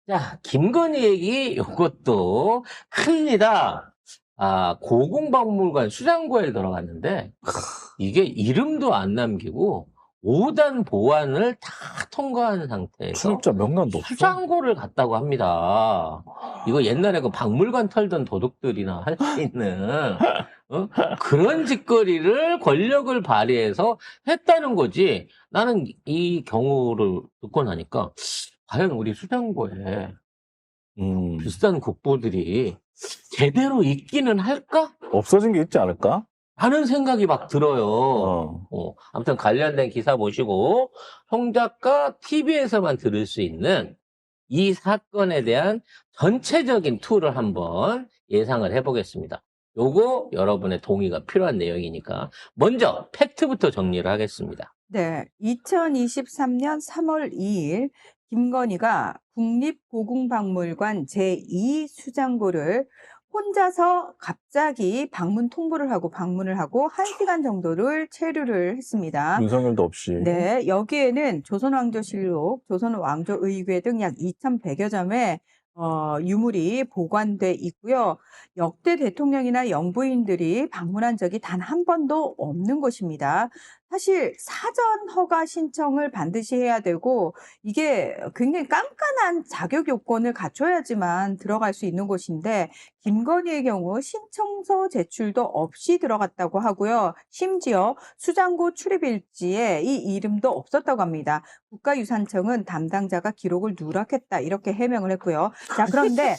자, 김건희 얘기 요것도 큽니다. 고궁박물관 수장고에 들어갔는데 이게 이름도 안 남기고 5단 보안을 다 통과한 상태에서 출입자 명단도 없어. 수장고를 갔다고 합니다. 이거 옛날에 그 박물관 털던 도둑들이나 할 수 있는 그런 짓거리를 권력을 발휘해서 했다는 거지. 나는 이 경우를 듣고 나니까 과연 우리 수장고에 비싼 국보들이 제대로 있기는 할까? 없어진 게 있지 않을까? 하는 생각이 막 들어요. 아무튼 관련된 기사 보시고 송 작가 TV에서만 들을 수 있는 이 사건에 대한 전체적인 툴을 한번 예상을 해보겠습니다. 요거 여러분의 동의가 필요한 내용이니까 먼저 팩트부터 정리를 하겠습니다. 네, 2023년 3월 2일 김건희가 국립고궁박물관 제2수장고를 혼자서 갑자기 방문을 하고 1시간 정도를 체류를 했습니다. 윤석열도 없이. 네, 여기에는 조선왕조실록, 조선왕조의궤 등 약 2,100여 점의 유물이 보관돼 있고요. 역대 대통령이나 영부인들이 방문한 적이 단 한 번도 없는 곳입니다. 사실 사전 허가 신청을 반드시 해야 되고 이게 굉장히 깐깐한 자격 요건을 갖춰야지만 들어갈 수 있는 곳인데 김건희의 경우 신청서 제출도 없이 들어갔다고 하고요. 심지어 수장고 출입일지에 이 이름도 없었다고 합니다. 국가유산청은 담당자가 기록을 누락했다 이렇게 해명을 했고요. 자, 그런데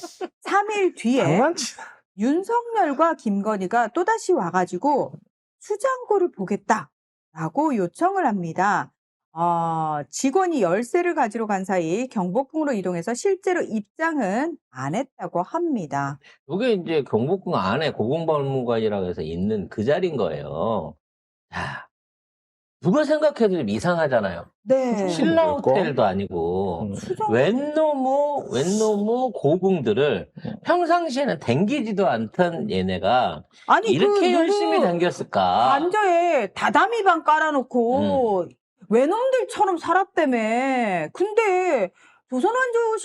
3일 뒤에 장난치나. 윤석열과 김건희가 또다시 와가지고 수장고를 보겠다라고 요청을 합니다. 직원이 열쇠를 가지러 간 사이 경복궁으로 이동해서 실제로 입장은 안 했다고 합니다. 이게 이제 경복궁 안에 고궁박물관이라고 해서 있는 그 자리인 거예요. 자, 누가 생각해도 좀 이상하잖아요. 네. 신라 호텔도 아니고 웬 놈의 고궁들을 평상시에는 댕기지도 않던 얘네가 아니, 이렇게 열심히 누구 댕겼을까? 관저에 다다미방 깔아놓고 외놈들처럼 살았다며. 근데 조선왕조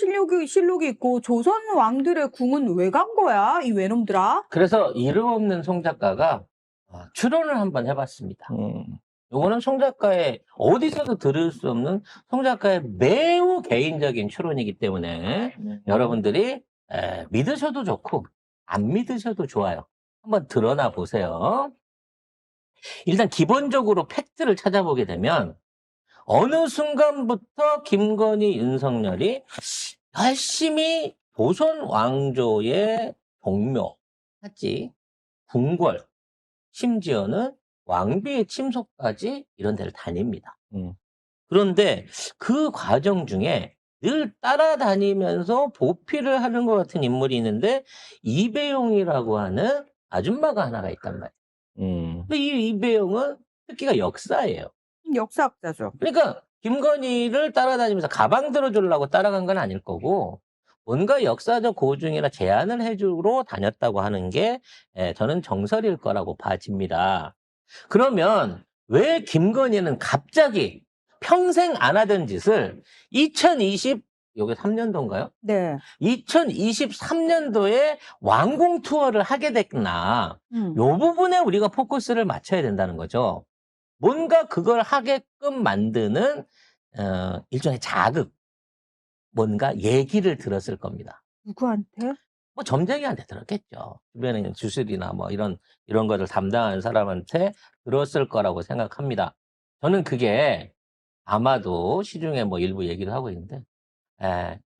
실록이 있고 조선 왕들의 궁은 왜 간 거야? 이 외놈들아? 그래서 이름 없는 송 작가가 추론을 한번 해봤습니다. 요거는 송 작가의 어디서도 들을 수 없는 송 작가의 매우 개인적인 추론이기 때문에 여러분들이 믿으셔도 좋고 안 믿으셔도 좋아요. 한번 드러나 보세요. 일단 기본적으로 팩트를 찾아보게 되면 어느 순간부터 김건희, 윤석열이 열심히 조선 왕조의 종묘, 하지, 궁궐, 심지어는 왕비의 침소까지 이런 데를 다닙니다. 그런데 그 과정 중에 늘 따라다니면서 보필을 하는 것 같은 인물이 있는데 이배용이라고 하는 아줌마가 하나가 있단 말이에요. 근데 이 이배용은 특기가 역사예요. 역사학자죠. 그러니까 김건희를 따라다니면서 가방 들어주려고 따라간 건 아닐 거고 뭔가 역사적 고증이나 제안을 해주러 다녔다고 하는 게 저는 정설일 거라고 봐집니다. 그러면 왜 김건희는 갑자기 평생 안 하던 짓을 요게 3년도인가요? 네. 2023년도에 왕궁 투어를 하게 됐나? 요 부분에 우리가 포커스를 맞춰야 된다는 거죠. 뭔가 그걸 하게끔 만드는 일종의 자극, 뭔가 얘기를 들었을 겁니다. 누구한테? 뭐 점쟁이한테 들었겠죠. 주변에 있는 주술이나 뭐 이런 것을 담당하는 사람한테 들었을 거라고 생각합니다. 저는 그게 아마도 시중에 뭐 일부 얘기를 하고 있는데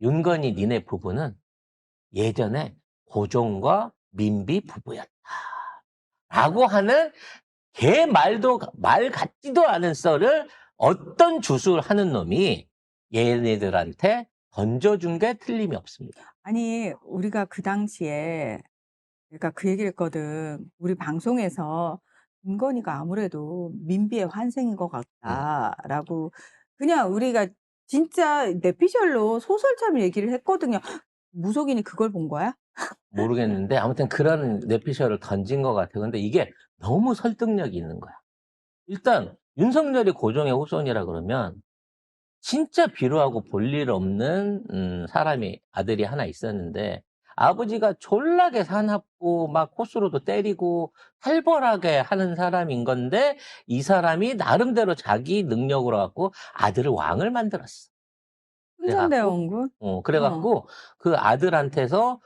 윤건희 니네 부부는 예전에 고종과 민비 부부였다 라고 하는 걔 말 같지도 않은 썰을 어떤 주술 하는 놈이 얘네들한테 던져준 게 틀림이 없습니다. 아니, 우리가 그 당시에, 그러니까 그 얘기를 했거든. 우리 방송에서 김건희가 아무래도 민비의 환생인 것 같다라고 그냥 우리가 진짜 내피셜로 소설처럼 얘기를 했거든요. 무속인이 그걸 본 거야? 모르겠는데 아무튼 그런 뇌피셜을 던진 것 같아요. 근데 이게 너무 설득력이 있는 거야. 일단 윤석열이 고종의 후손이라 그러면 진짜 비루하고 볼일 없는 사람이 아들이 하나 있었는데 아버지가 졸라게 사납고 막 코스로도 때리고 살벌하게 하는 사람인 건데 이 사람이 나름대로 자기 능력으로 갖고 아들을 왕을 만들었어. 그래갖고 흥선대원군? 그래갖고 그 아들한테서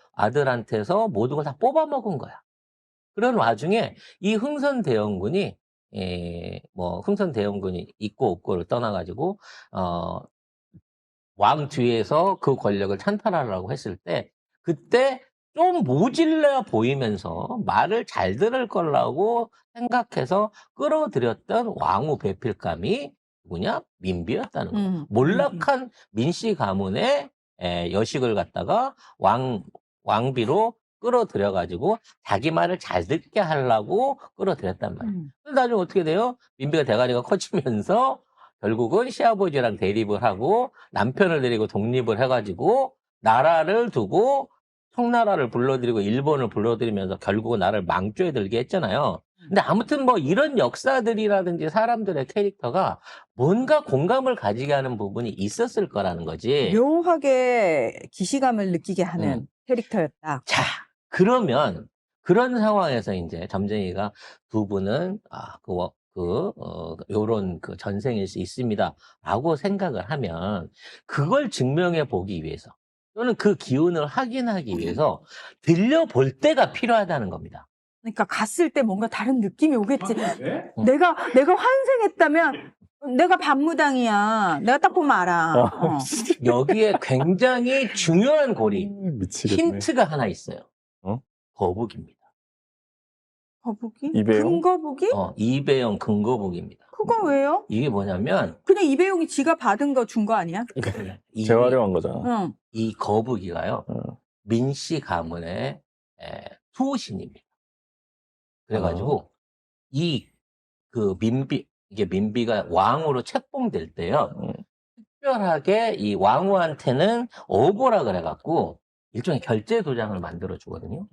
모든 걸 다 뽑아먹은 거야. 그런 와중에 이 흥선대원군이 뭐 흥선대원군이 있고 없고를 떠나가지고 왕 뒤에서 그 권력을 찬탈하려고 했을 때 그때 좀 모질러 보이면서 말을 잘 들을 거라고 생각해서 끌어들였던 왕후 배필감이 누구냐? 민비였다는 거예요. 몰락한 민씨 가문의 여식을 갖다가 왕비로 끌어들여가지고 자기 말을 잘 듣게 하려고 끌어들였단 말이에요. 그래서 나중에 어떻게 돼요? 민비가 대가리가 커지면서 결국은 시아버지랑 대립을 하고 남편을 데리고 독립을 해가지고 나라를 두고 청나라를 불러들이고 일본을 불러들이면서 결국은 나라를 망조에 들게 했잖아요. 근데 아무튼 뭐 이런 역사들이라든지 사람들의 캐릭터가 뭔가 공감을 가지게 하는 부분이 있었을 거라는 거지. 묘하게 기시감을 느끼게 하는 캐릭터였다. 자, 그러면 그런 상황에서 이제 점쟁이가 두 분은 요런 그 전생일 수 있습니다라고 생각을 하면 그걸 증명해 보기 위해서 또는 그 기운을 확인하기 위해서 들려볼 때가 필요하다는 겁니다. 그러니까 갔을 때 뭔가 다른 느낌이 오겠지. 네? 내가 환생했다면 내가 반무당이야. 내가 딱 보면 알아. 여기에 굉장히 중요한 고리, 미치겠네. 힌트가 하나 있어요. 어? 거북입니다. 거북이? 이배용? 금거북이? 이배용 금거북입니다. 그건 왜요? 이게 뭐냐면 그냥 이배용이 지가 받은 거 준 거 아니야? 재활용한 거잖아. 응. 이 거북이가요. 민씨 가문의 수호신입니다. 그래가지고 이게 민비가 왕으로 책봉될 때요. 특별하게 이 왕후한테는 어보라 그래갖고 일종의 결제 도장을 만들어 주거든요.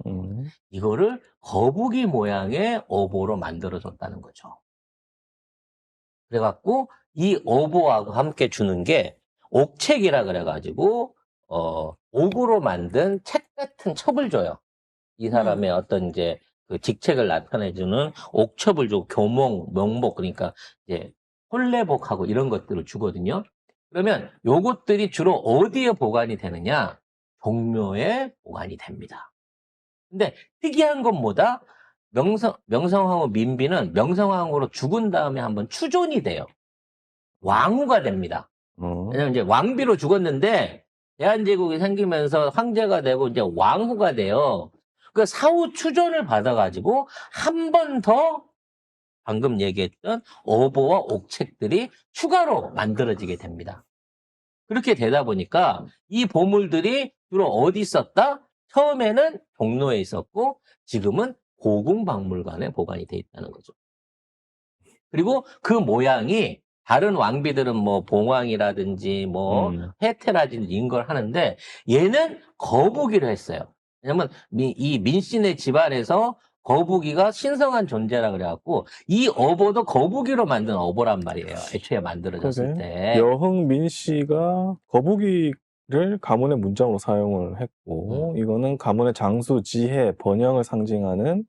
이거를 거북이 모양의 어보로 만들어 줬다는 거죠. 그래갖고 이 어보하고 함께 주는 게 옥책이라 그래가지고 옥으로 만든 책 같은 첩을 줘요. 이 사람의 어떤 이제 그 직책을 나타내주는 옥첩을 주고 교몽, 명복 그러니까 이제 혼례복하고 이런 것들을 주거든요. 그러면 요것들이 주로 어디에 보관이 되느냐? 종묘에 보관이 됩니다. 근데 특이한 건 뭐다? 명성황후 민비는 명성황후로 죽은 다음에 한번 추존이 돼요. 왕후가 됩니다. 왜냐면 이제 왕비로 죽었는데 대한제국이 생기면서 황제가 되고 이제 왕후가 돼요. 그 사후 추존을 받아가지고 한 번 더 방금 얘기했던 어보와 옥책들이 추가로 만들어지게 됩니다. 그렇게 되다 보니까 이 보물들이 주로 어디 있었다? 처음에는 종로에 있었고 지금은 고궁박물관에 보관이 돼 있다는 거죠. 그리고 그 모양이 다른 왕비들은 뭐 봉황이라든지 뭐 혜태라든지 이런 걸 하는데 얘는 거북이를 했어요. 왜냐면 이 민씨네 집안에서 거북이가 신성한 존재라 그래갖고 이 어보도 거북이로 만든 어보란 말이에요. 애초에 만들어졌을 때. 여흥민 씨가 거북이를 가문의 문장으로 사용을 했고 이거는 가문의 장수, 지혜, 번영을 상징하는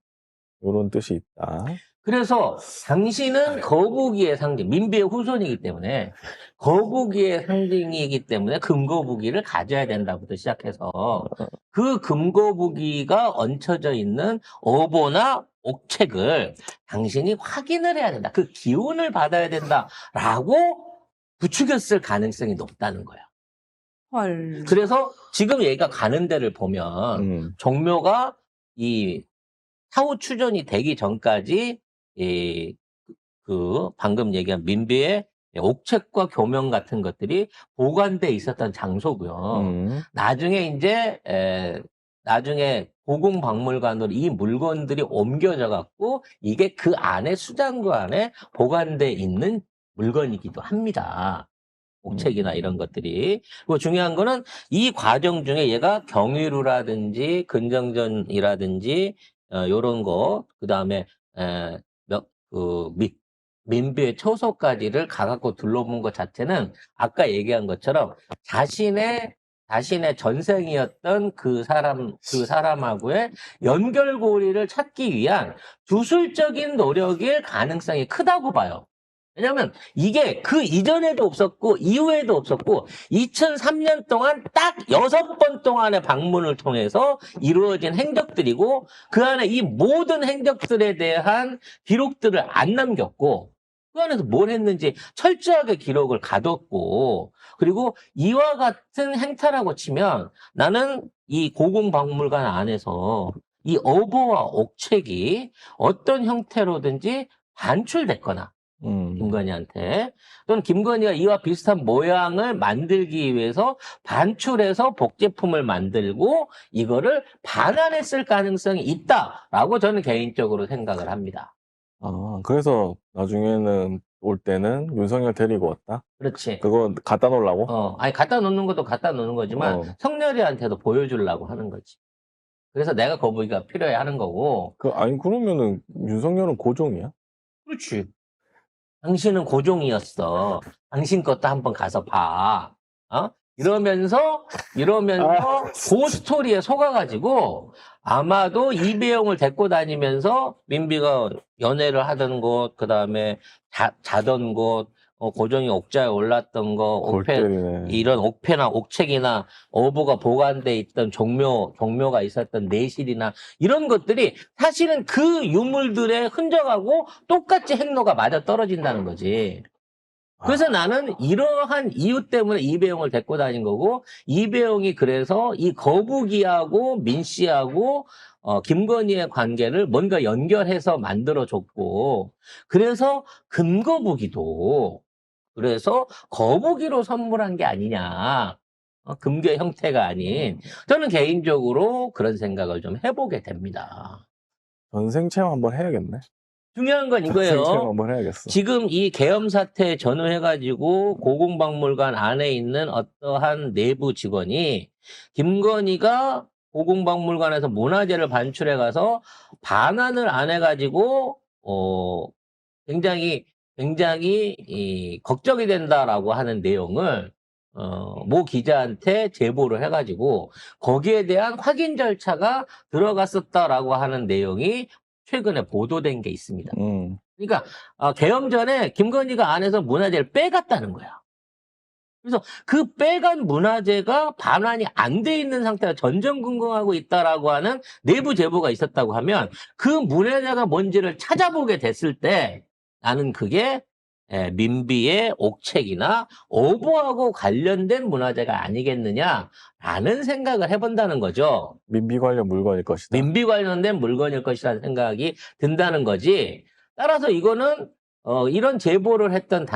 이런 뜻이 있다. 그래서 당신은 거북이의 상징, 민비의 후손이기 때문에 거북이의 상징이기 때문에 금거북이를 가져야 된다부터 시작해서 그 금거북이가 얹혀져 있는 어보나 옥책을 당신이 확인을 해야 된다. 그 기운을 받아야 된다라고 부추겼을 가능성이 높다는 거야. 헐. 그래서 지금 얘가 가는 데를 보면 종묘가 이 사후 추존이 되기 전까지 방금 얘기한 민비의 옥책과 교명 같은 것들이 보관돼 있었던 장소고요. 나중에 고궁박물관으로 이 물건들이 옮겨져 갖고 이게 그 안에 수장고 안에 보관돼 있는 물건이기도 합니다. 옥책이나 이런 것들이. 그리고 중요한 거는 이 과정 중에 얘가 경위루라든지 근정전이라든지 요런 거, 그 다음에 민비의 처소까지를 가갖고 둘러본 것 자체는 아까 얘기한 것처럼 자신의 전생이었던 그 사람하고의 연결고리를 찾기 위한 주술적인 노력일 가능성이 크다고 봐요. 왜냐면 이게 그 이전에도 없었고 이후에도 없었고 2003년 동안 딱 6번 동안의 방문을 통해서 이루어진 행적들이고 그 안에 이 모든 행적들에 대한 기록들을 안 남겼고 그 안에서 뭘 했는지 철저하게 기록을 가뒀고 그리고 이와 같은 행태라고 치면 나는 이 고궁박물관 안에서 이 어보와 옥책이 어떤 형태로든지 반출됐거나 김건희한테 또는 김건희가 이와 비슷한 모양을 만들기 위해서 반출해서 복제품을 만들고 이거를 반환했을 가능성이 있다라고 저는 개인적으로 생각을 합니다. 아, 그래서 나중에는 올 때는 윤석열 데리고 왔다? 그렇지. 그거 갖다 놓으려고? 아니 갖다 놓는 것도 갖다 놓는 거지만 어. 성렬이한테도 보여주려고 하는 거지. 그래서 내가 거북이가 필요해 하는 거고. 아니, 그러면은 윤석열은 고종이야? 그렇지. 당신은 고종이었어. 당신 것도 한번 가서 봐. 이러면서 그 스토리에 속아가지고 아마도 이배용을 데리고 다니면서 민비가 연애를 하던 곳, 그 다음에 자던 곳, 고종이 옥자에 올랐던 거, 골 때리네. 이런 옥패나 옥책이나 어부가 보관돼 있던 종묘가 있었던 내실이나 이런 것들이 사실은 그 유물들의 흔적하고 똑같이 행로가 맞아 떨어진다는 거지. 그래서 나는 이러한 이유 때문에 이배용을 데리고 다닌 거고, 이배용이 그래서 이 거북이하고 민 씨하고 김건희의 관계를 뭔가 연결해서 만들어줬고, 그래서 금거북이도 그래서 거북이로 선물한 게 아니냐. 금괴 형태가 아닌. 저는 개인적으로 그런 생각을 좀 해보게 됩니다. 전생 체험 한번 해야겠네. 중요한 건 전생 체험 이거예요. 한번 해야겠어. 지금 이 계엄 사태에 전후해가지고 고궁박물관 안에 있는 어떠한 내부 직원이 김건희가 고궁박물관에서 문화재를 반출해 가서 반환을 안 해가지고 굉장히 걱정이 된다라고 하는 내용을 모 기자한테 제보를 해가지고 거기에 대한 확인 절차가 들어갔었다라고 하는 내용이 최근에 보도된 게 있습니다. 그러니까 계엄 전에 김건희가 안에서 문화재를 빼갔다는 거야. 그래서 그 빼간 문화재가 반환이 안 돼 있는 상태가 전전긍긍하고 있다라고 하는 내부 제보가 있었다고 하면 그 문화재가 뭔지를 찾아보게 됐을 때 나는 그게 민비의 옥책이나 어부하고 관련된 문화재가 아니겠느냐라는 생각을 해본다는 거죠. 민비 관련 물건일 것이다. 민비 관련된 물건일 것이라는 생각이 든다는 거지. 따라서 이거는 이런 제보를 했던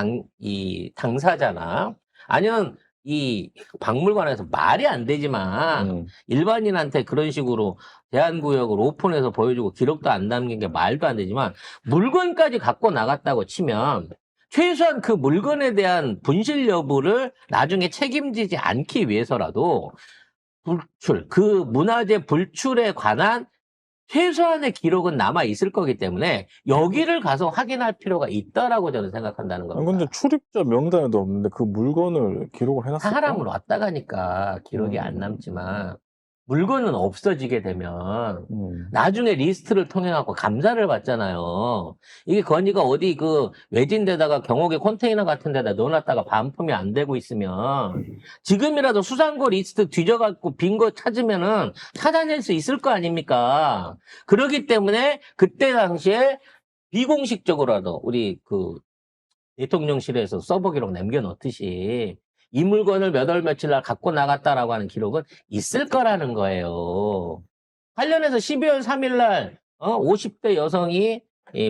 당사자나 아니면 이 박물관에서 말이 안 되지만 일반인한테 그런 식으로 제한구역을 오픈해서 보여주고 기록도 안 남긴 게 말도 안 되지만 물건까지 갖고 나갔다고 치면 최소한 그 물건에 대한 분실 여부를 나중에 책임지지 않기 위해서라도 그 문화재 불출에 관한 최소한의 기록은 남아 있을 거기 때문에 여기를 가서 확인할 필요가 있다라고 저는 생각한다는 겁니다. 근데 출입자 명단에도 없는데 그 물건을 기록을 해놨을까? 사람을 왔다 가니까 기록이 안 남지만 물건은 없어지게 되면 나중에 리스트를 통해 갖고 감사를 받잖아요. 이게 건이가 어디 그 외진 데다가 경옥의 컨테이너 같은 데다 넣어놨다가 반품이 안 되고 있으면 지금이라도 수상고 리스트 뒤져갖고 빈 거 찾으면은 찾아낼 수 있을 거 아닙니까? 그렇기 때문에 그때 당시에 비공식적으로라도 우리 그 대통령실에서 서버 기록 남겨놓듯이 이 물건을 몇 월 며칠 날 갖고 나갔다라고 하는 기록은 있을 거라는 거예요. 관련해서 12월 3일 날 50대 여성이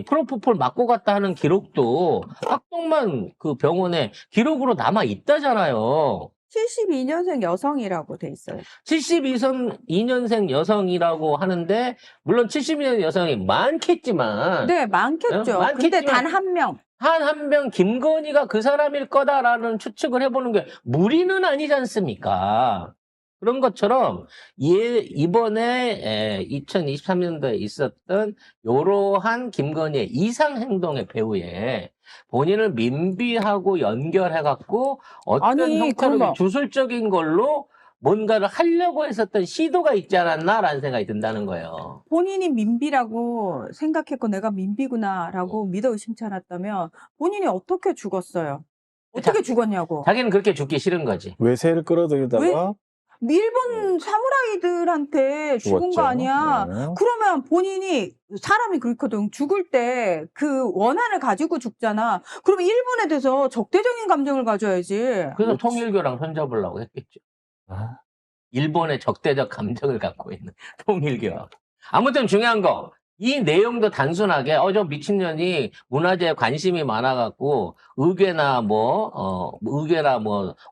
프로포폴 맞고 갔다 하는 기록도 학동만 그 병원에 기록으로 남아 있다잖아요. 72년생 여성이라고 돼 있어요. 72년생 여성이라고 하는데 물론 72년 여성이 많겠지만 네, 많겠죠. 근데 많겠지만 단 한 명. 한 명 김건희가 그 사람일 거다라는 추측을 해보는 게 무리는 아니지 않습니까? 그런 것처럼 이번에 2023년도에 있었던 이러한 김건희의 이상 행동의 배후에 본인을 민비하고 연결해갖고 어떤 아니, 형태로 그러면- 주술적인 걸로 뭔가를 하려고 했었던 시도가 있지 않았나라는 생각이 든다는 거예요. 본인이 민비라고 생각했고 내가 민비구나라고 믿어 의심치 않았다면 본인이 어떻게 죽었어요? 어떻게 죽었냐고. 자기는 그렇게 죽기 싫은 거지. 외세를 끌어들이다가 일본 사무라이들한테 죽은 죽었죠. 거 아니야. 네. 그러면 본인이 사람이 그렇거든. 죽을 때 그 원한을 가지고 죽잖아. 그럼 일본에 대해서 적대적인 감정을 가져야지. 그래서 그렇지. 통일교랑 손잡으려고 했겠죠. 아, 일본의 적대적 감정을 갖고 있는 통일교. 아무튼 중요한 거, 이 내용도 단순하게 저 미친년이 문화재에 관심이 많아갖고 의궤나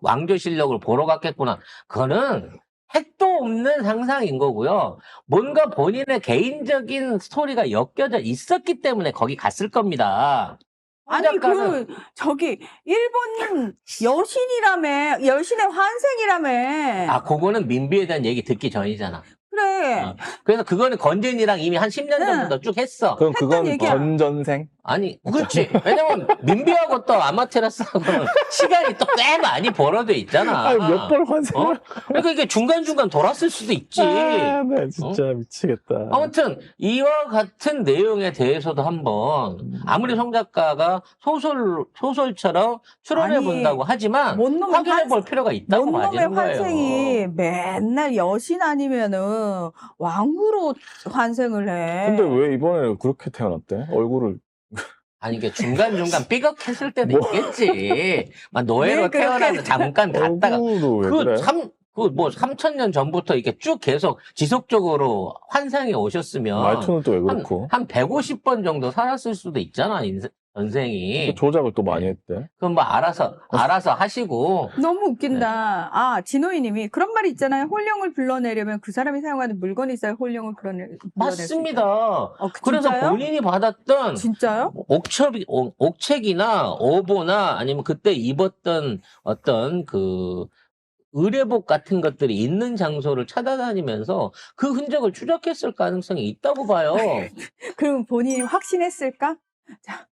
왕조 실력을 보러 갔겠구나. 그거는 핵도 없는 상상인 거고요. 뭔가 본인의 개인적인 스토리가 엮여져 있었기 때문에 거기 갔을 겁니다. 아니 저기 일본 여신의 환생이라며. 그거는 민비에 대한 얘기 듣기 전이잖아. 그래. 그래서 그거는 건진이랑 이미 한 10년 전부터 쭉 했어. 그럼 했던 그건 얘기야. 건전생? 아니, 그렇지. 왜냐면 민비하고 또 아마테라스하고는 시간이 또 꽤 많이 벌어져 있잖아. 아니, 몇 번 환생을? 그러니까 이게 중간중간 돌았을 수도 있지. 아, 네, 진짜 미치겠다. 아무튼 이와 같은 내용에 대해서도 한번 아무리 송 작가가 소설처럼 출연해 아니, 본다고 하지만 뭔 놈의 확인해 볼 필요가 있다고 뭔 놈의 봐지는 환생이 거예요. 맨날 여신 아니면은 왕후로 환생을 해. 근데 왜 이번에 그렇게 태어났대? 얼굴을. 아니 이게 중간중간 삐걱했을 때도 뭐. 있겠지. 막 노예로 왜 그렇게 태어나서 잠깐 갔다가 얼굴도 왜 그래? 3,000년 전부터 이렇게 쭉 계속 지속적으로 환상이 오셨으면 말투는 또 왜 그렇고? 한 150번 정도 살았을 수도 있잖아, 전생이. 조작을 또 많이 했대. 그럼 뭐 알아서 하시고. 너무 웃긴다. 네. 진호이님이 그런 말이 있잖아요. 홀령을 불러내려면 그 사람이 사용하는 물건이 있어야 홀령을 불러낼 수 맞습니다. 있다. 그래서 진짜요? 본인이 받았던 진짜요? 옥책이나 오보나 아니면 그때 입었던 어떤 그 의뢰복 같은 것들이 있는 장소를 찾아다니면서 그 흔적을 추적했을 가능성이 있다고 봐요. 그럼 본인이 확신했을까? 자,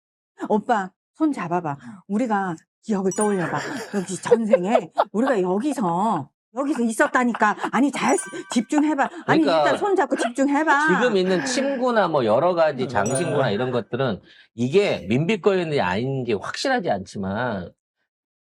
오빠 손 잡아봐. 우리가 기억을 떠올려봐. 여기 전생에 우리가 여기서 있었다니까. 아니 잘 집중해봐. 아니 그러니까 일단 손 잡고 집중해봐. 지금 있는 침구나 뭐 여러 가지 장신구나 이런 것들은 이게 민비 거였는지 아닌지 확실하지 않지만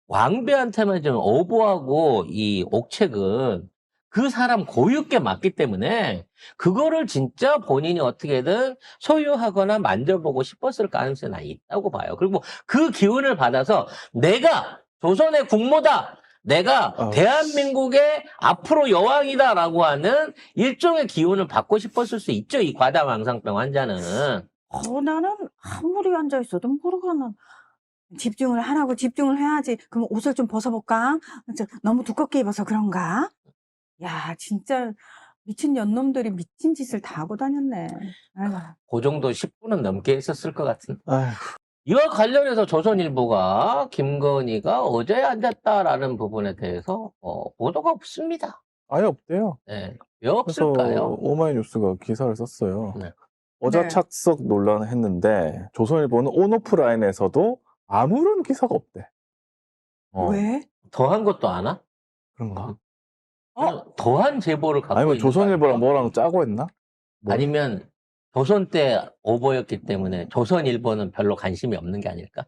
왕비한테만 좀 오보하고 이 옥책은 그 사람 고유께 맞기 때문에 그거를 진짜 본인이 어떻게든 소유하거나 만져보고 싶었을 가능성이 난 있다고 봐요. 그리고 그 기운을 받아서 내가 조선의 국모다. 내가 대한민국의 앞으로 여왕이다라고 하는 일종의 기운을 받고 싶었을 수 있죠. 이 과다망상병 환자는. 나는 아무리 앉아 있어도 모르겠는. 집중을 하라고 집중을 해야지. 그럼 옷을 좀 벗어볼까? 너무 두껍게 입어서 그런가? 야, 진짜 미친 년놈들이 미친 짓을 다 하고 다녔네. 아이고. 그 정도 10분은 넘게 했었을 것 같은데. 아휴, 이와 관련해서 조선일보가 김건희가 어제 앉았다라는 부분에 대해서 보도가 없습니다. 아예 없대요. 네. 왜 그래서 없을까요? 오마이뉴스가 기사를 썼어요. 네. 어자착석 논란을 했는데 조선일보는 온오프라인에서도 아무런 기사가 없대. 왜? 더한 것도 아나? 그런가? 더한 제보를 갖고 아니면 있는 거 조선일보랑 아닐까? 뭐랑 짜고 했나? 뭐. 아니면 조선 때 오보였기 때문에 조선일보는 별로 관심이 없는 게 아닐까?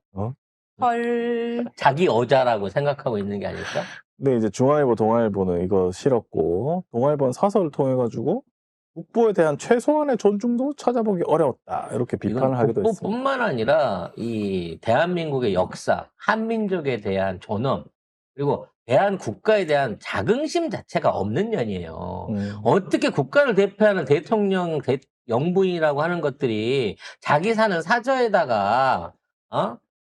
헐. 자기 어자라고 생각하고 있는 게 아닐까? 근데 이제 중앙일보, 동아일보는 이거 싫었고 동아일보는 사설을 통해 가지고 국보에 대한 최소한의 존중도 찾아보기 어려웠다. 이렇게 비판을 이건 하기도 했어요. 국보뿐만 아니라 이 대한민국의 역사, 한민족에 대한 존엄, 그리고 대한국가에 대한 자긍심 자체가 없는 년이에요. 어떻게 국가를 대표하는 대통령, 영부인이라고 하는 것들이 자기 사는 사저에다가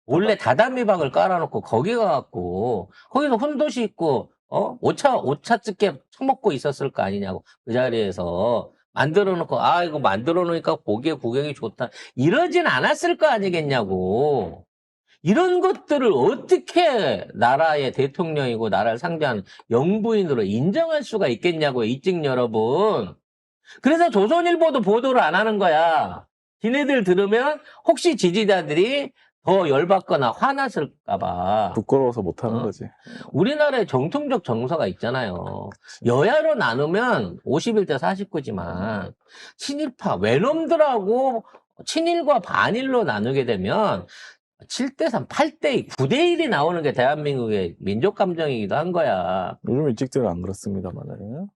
원래 다다미박을 깔아놓고 거기 가갖고 거기서 훈도시 있고 오차즈게 처먹고 있었을 거 아니냐고 그 자리에서 만들어놓고 이거 만들어놓으니까 보기에 구경이 좋다 이러진 않았을 거 아니겠냐고. 이런 것들을 어떻게 나라의 대통령이고 나라를 상대하는 영부인으로 인정할 수가 있겠냐고요, 이찍 여러분. 그래서 조선일보도 보도를 안 하는 거야. 지네들 들으면 혹시 지지자들이 더 열받거나 화났을까봐. 부끄러워서 못하는 어. 거지. 우리나라의 정통적 정서가 있잖아요. 여야로 나누면 51대 49지만 친일파, 외놈들하고 친일과 반일로 나누게 되면 7대 3, 8대 2, 9대 1이 나오는 게 대한민국의 민족 감정이기도 한 거야. 요즘 일찍들은 안 그렇습니다만은.